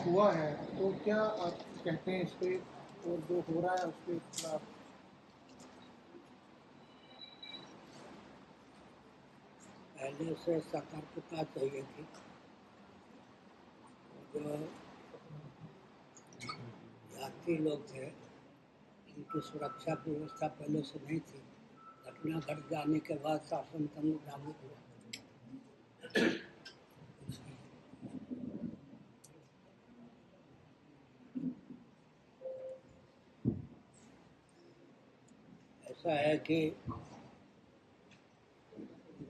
हुआ है, तो क्या आप कहते हैं इस पे, और जो हो रहा है उसके खिलाफ? पहले से सतर्कता चाहिए थी। जो यात्री लोग थे उनकी सुरक्षा की व्यवस्था पहले से नहीं थी। घटना घट जाने के बाद शासन तंत्र जागरूक हुआ। ऐसा है कि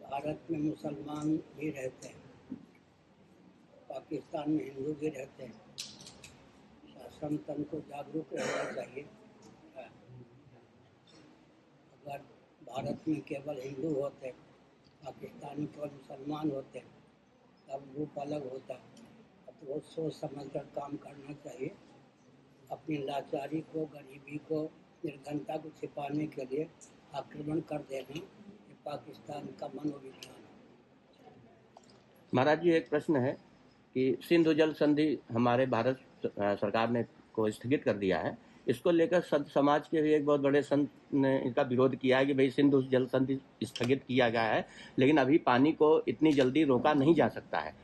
भारत में मुसलमान भी रहते हैं, पाकिस्तान में हिंदू भी रहते हैं। शासन तंत्र को जागरूक रहना चाहिए। अगर भारत में केवल हिंदू होते, पाकिस्तान में केवल मुसलमान होते, तब रूप अलग होता। तो वो सोच समझ कर काम करना चाहिए। अपनी लाचारी को, गरीबी को, निर्धनता को छिपाने के लिए आक्रमण कर देना, ये पाकिस्तान का मनोविज्ञान है। महाराज जी, एक प्रश्न है कि सिंधु जल संधि हमारे भारत सरकार ने को स्थगित कर दिया है। इसको लेकर संत समाज के भी एक बहुत बड़े संत ने इनका विरोध किया है कि भाई सिंधु जल संधि स्थगित किया गया है, लेकिन अभी पानी को इतनी जल्दी रोका नहीं जा सकता है।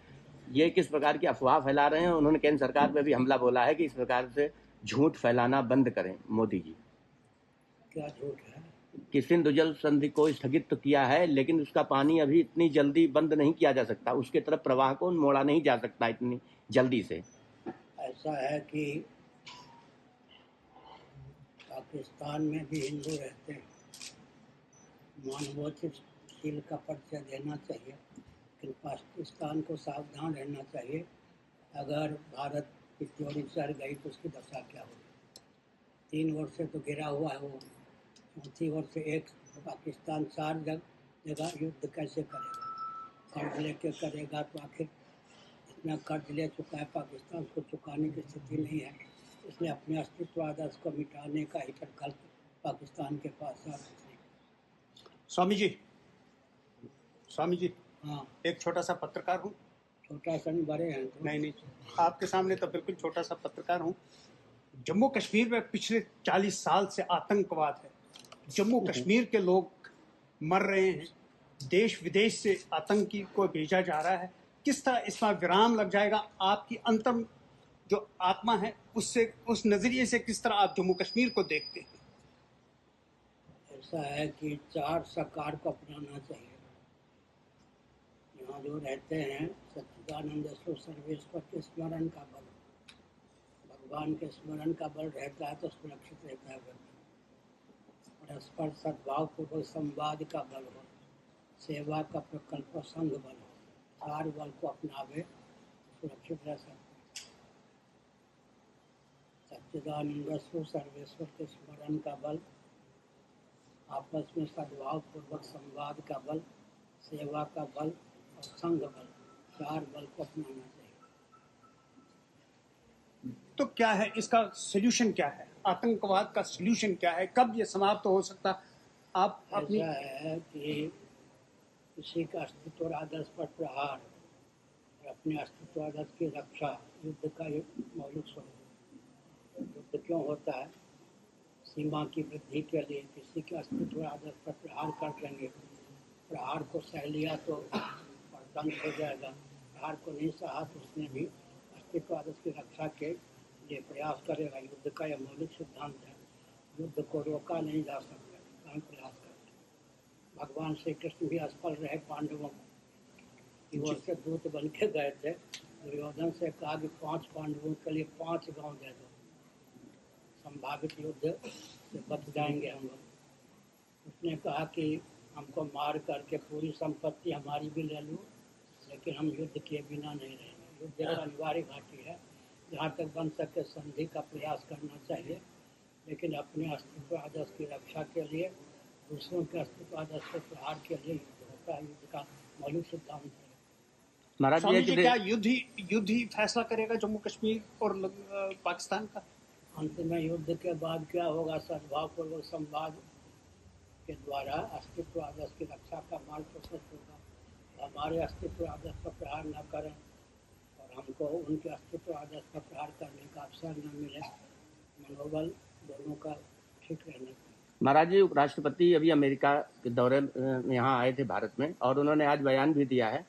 ये किस प्रकार की अफवाह फैला रहे हैं? उन्होंने केंद्र सरकार पर भी हमला बोला है कि इस प्रकार से झूठ फैलाना बंद करें मोदी जी। क्या झूठ है? कि सिंधु जल संधि को स्थगित तो किया है, लेकिन उसका पानी अभी इतनी जल्दी बंद नहीं किया जा सकता, उसके तरफ प्रवाह को मोड़ा नहीं जा सकता इतनी जल्दी से। ऐसा है कि पाकिस्तान में भी हिंदू रहते हैं, मानवोचित का परिचय देना चाहिए, लेकिन पाकिस्तान को सावधान रहना चाहिए। अगर भारत की त्योरी चढ़ गई तो उसकी दशा क्या होगी। 3 वर्ष से तो गिरा हुआ है वो, 4थी वर्ष से एक पाकिस्तान 4 जगह युद्ध कैसे करेगा? कर्ज लेके करेगा तो आखिर इतना कर्ज ले चुका है पाकिस्तान, उसको चुकाने की स्थिति नहीं है। इसलिए अपने अस्तित्व आदर्श को मिटाने का ही प्रकल्प पाकिस्तान के पास है। स्वामी जी, स्वामी जी, हाँ, एक छोटा सा पत्रकार हूँ। छोटा सा नहीं, बड़े हैं तो। नहीं, आपके सामने तो बिल्कुल छोटा सा पत्रकार हूँ। जम्मू कश्मीर में पिछले 40 साल से आतंकवाद है। जम्मू कश्मीर के लोग मर रहे हैं, देश विदेश से आतंकी को भेजा जा रहा है। किस तरह इसमें विराम लग जाएगा? आपकी अंतर्म जो आत्मा है उससे, उस नजरिए से किस तरह आप जम्मू कश्मीर को देखते हैं? ऐसा है कि 4 सरकार को अपनाना चाहिए। यहाँ जो रहते हैं सच्चिदानंद सर्वेश्वर के स्मरण का बल, भगवान के स्मरण का बल रहता है तो सुरक्षित रहता है व्यक्ति। परस्पर सद्भाव पूर्वक संवाद का बल हो, सेवा का प्रकल्प संघ बल हो, 4 बल को अपनावे सुरक्षित रह सकते। सच्चिदानंद सर्वेश्वर के स्मरण का बल, आपस में सद्भाव पूर्वक संवाद का बल, सेवा का बल और संघ बल, 4 बल को अपनाना चाहिए। तो क्या है इसका सोल्यूशन? क्या है आतंकवाद का सोल्यूशन? क्या है? कब ये समाप्त हो सकता? आप अपनी ऐसा है कि किसी का अस्तित्व और आदर्श पर प्रहार और अपने अस्तित्व आदर्श की रक्षा युद्ध का मौलिक स्वरूप। युद्ध क्यों होता है? सीमा की वृद्धि के लिए। किसी के अस्तित्व और आदर्श पर प्रहार कर देंगे, प्रहार को सह लिया तो बंद हो जाएगा, प्रहार को नहीं सहा तो उसने भी अस्तित्व आदर्श की रक्षा के लिए प्रयास करेगा। युद्ध का यह मौलिक सिद्धांत है। युद्ध को रोका नहीं जा सकता, स्वयं प्रयास करते। भगवान श्री कृष्ण भी असफल रहे पांडवों की ओर से दूत बन के गए थे। दुर्योधन से कहा कि 5 पांडवों के लिए 5 गांव दे दो, संभावित युद्ध से बच जाएंगे हम लोग। उसने कहा कि हमको मार करके पूरी संपत्ति हमारी भी ले लो, लेकिन हम युद्ध किए बिना नहीं रहेंगे। युद्ध एक अनिवार्य घाटी है, जहाँ तक बन सके संधि का प्रयास करना चाहिए, लेकिन अपने अस्तित्व आदर्श की रक्षा के लिए, दूसरों के अस्तित्व आदर्श के प्रहार के लिए युद्ध होता है। युद्ध का मौलिक सिद्धांत है। महाराज स्वामी जी, जी, क्या युद्ध ही फैसला करेगा जम्मू कश्मीर और पाकिस्तान का? अंत में युद्ध के बाद क्या होगा? सद्भावपूर्वक संवाद के द्वारा अस्तित्व आदर्श की रक्षा का मार्ग प्रशस्त होगा। हमारे अस्तित्व आदर्श पर प्रहार न करें और हमको उनके अस्तित्व आदर्श पर प्रहार करने का अवसर न मिले, मनोबल दोनों का ठीक रहना चाहिए। महाराज जी, उपराष्ट्रपति अभी अमेरिका के दौरे में यहाँ आए थे भारत में, और उन्होंने आज बयान भी दिया है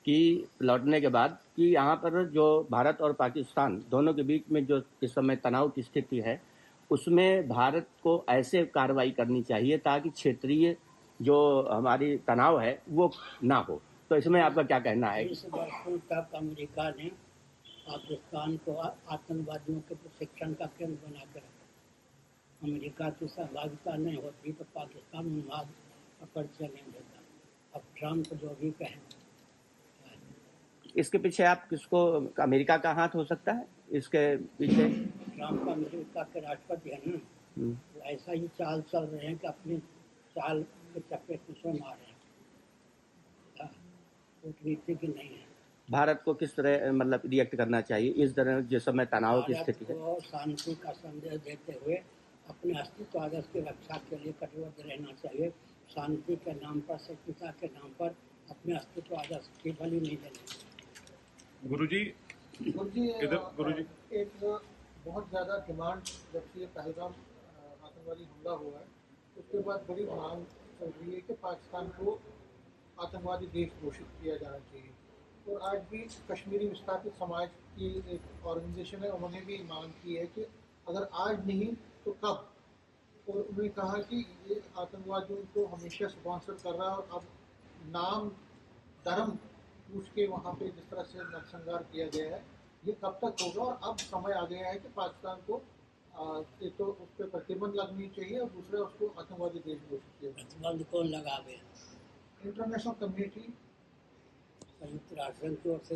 कि लौटने के बाद कि यहाँ पर जो भारत और पाकिस्तान दोनों के बीच में जो इस समय तनाव की स्थिति है, उसमें भारत को ऐसे कार्रवाई करनी चाहिए ताकि क्षेत्रीय जो हमारी तनाव है वो ना हो। तो इसमें आपका क्या कहना है? 20 वर्षों तक अमेरिका ने पाकिस्तान को आतंकवादियों के प्रशिक्षण का केंद्र बना के रखा। अमेरिका की सहभागिता नहीं होती तो पाकिस्तान उन्माद का परिचय नहीं देता। अब ट्रंप जो भी कहें, इसके पीछे आप किसको, अमेरिका का हाथ हो सकता है इसके पीछे? ट्रंप अमेरिका के राष्ट्रपति है ना, हम्म। तो ऐसा ही चाल चल रहे हैं कि अपनी चाल के चक्के से मार रहे हैं। कूटनीति की नहीं है। भारत को किस तरह मतलब रिएक्ट करना चाहिए इस तरह जिस समय तनाव की भारत स्थिति है? को शांति का संदेश देते हुए अपने अस्तित्व आदर्श की रक्षा के लिए कटिबद्ध रहना चाहिए। शांति के नाम पर, सभ्यता के नाम पर अपने अस्तित्व आदर्श की बलि नहीं देना चाहिए। गुरुजी गुरुजी एक बहुत ज़्यादा डिमांड जब से ये पहलगाम आतंकवादी हमला हुआ है उसके बाद बड़ी मांग चल रही है कि पाकिस्तान को आतंकवादी देश घोषित किया जाना चाहिए। और आज भी कश्मीरी विस्थापित समाज की एक ऑर्गेनाइजेशन है, उन्होंने भी मांग की है कि अगर आज नहीं तो कब। और उन्होंने कहा कि ये आतंकवादियों को हमेशा स्पॉन्सर कर रहा है और अब नाम धर्म पूछ के वहाँ पे जिस तरह से नरसंहार किया गया है, ये कब तक होगा। और अब समय आ गया है कि पाकिस्तान को एक तो उस पर प्रतिबंध लगनी चाहिए और दूसरा उसको आतंकवादी देश घोषित किया जाए। प्रतिबंध कौन लगावे? इंटरनेशनल कम्युनिटी, संयुक्त राष्ट्र संघ की ओर से